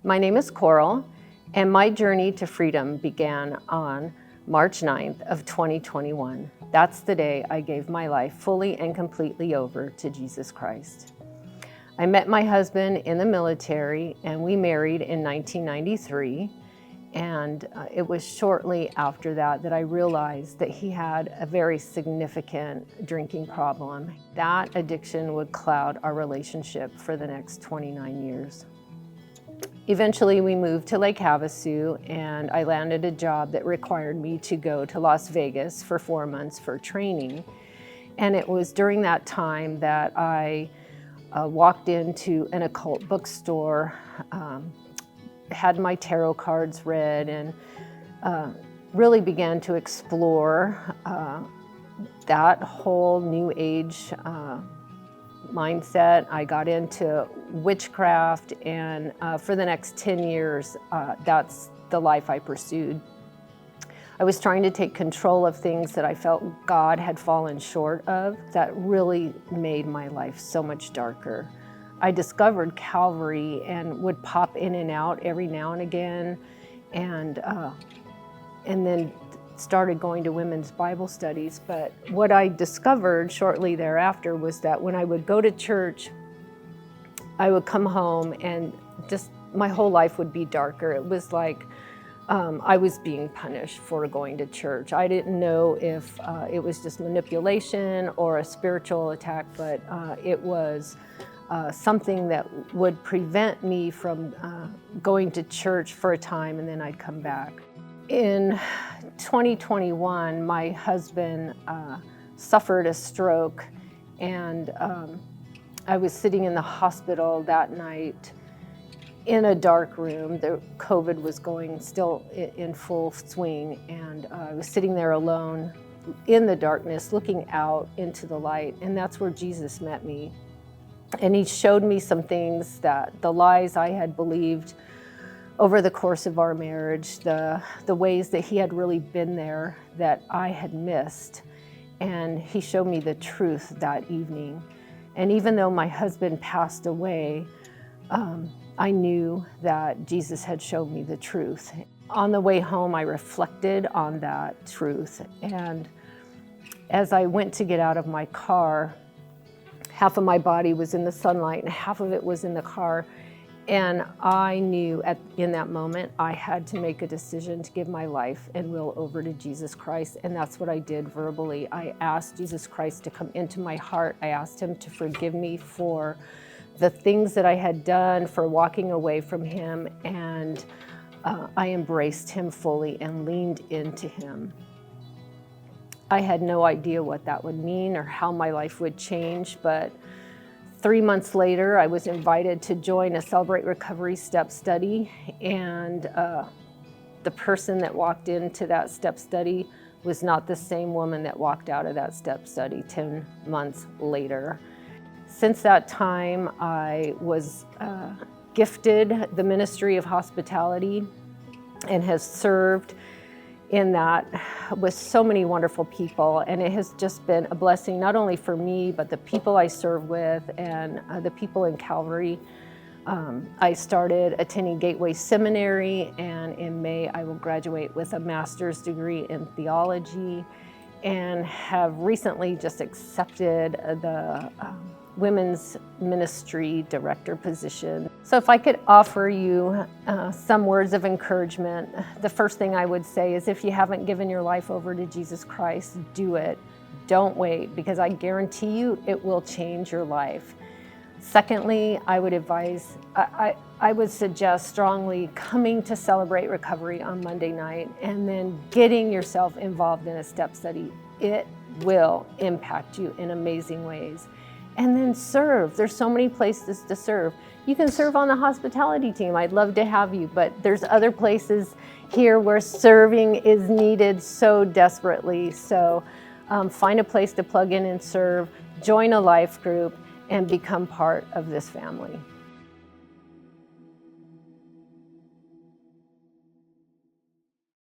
My name is Coral, and my journey to freedom began on March 9th of 2021. That's the day I gave my life fully and completely over to Jesus Christ. I met my husband in the military, and we married in 1993. And it was shortly after that that I realized that he had a very significant drinking problem. That addiction would cloud our relationship for the next 29 years. Eventually, we moved to Lake Havasu, and I landed a job that required me to go to Las Vegas for 4 months for training. And it was during that time that I walked into an occult bookstore, had my tarot cards read, and really began to explore that whole New Age mindset. I got into witchcraft, and for the next 10 years, that's the life I pursued. I was trying to take control of things that I felt God had fallen short of. That really made my life so much darker. I discovered Calvary and would pop in and out every now and again, and then started going to women's Bible studies. But what I discovered shortly thereafter was that when I would go to church, I would come home and just my whole life would be darker. It was like I was being punished for going to church. I didn't know if it was just manipulation or a spiritual attack, but it was something that would prevent me from going to church for a time, and then I'd come back. In 2021, my husband suffered a stroke, and I was sitting in the hospital that night in a dark room. The COVID was going still in full swing, and I was sitting there alone in the darkness, looking out into the light, and that's where Jesus met me. And he showed me some things, that the lies I had believed over the course of our marriage, the ways that he had really been there that I had missed. And he showed me the truth that evening. And even though my husband passed away, I knew that Jesus had shown me the truth. On the way home, I reflected on that truth. And as I went to get out of my car, half of my body was in the sunlight and half of it was in the car. And I knew in that moment I had to make a decision to give my life and will over to Jesus Christ. And that's what I did verbally. I asked Jesus Christ to come into my heart. I asked him to forgive me for the things that I had done, for walking away from him. And I embraced him fully and leaned into him. I had no idea what that would mean or how my life would change, but 3 months later, I was invited to join a Celebrate Recovery step study, and the person that walked into that step study was not the same woman that walked out of that step study 10 months later. Since that time, I was gifted the ministry of hospitality and have served in that with so many wonderful people, and it has just been a blessing not only for me but the people I serve with and the people in Calvary. I started attending Gateway Seminary, and in May I will graduate with a master's degree in theology, and have recently just accepted the women's ministry director position. So if I could offer you some words of encouragement, the first thing I would say is, if you haven't given your life over to Jesus Christ, do it. Don't wait, because I guarantee you it will change your life. Secondly, I would suggest strongly coming to Celebrate Recovery on Monday night and then getting yourself involved in a step study. It will impact you in amazing ways. And then serve. There's so many places to serve. You can serve on the hospitality team. I'd love to have you, but there's other places here where serving is needed so desperately. So find a place to plug in and serve, join a life group, and become part of this family.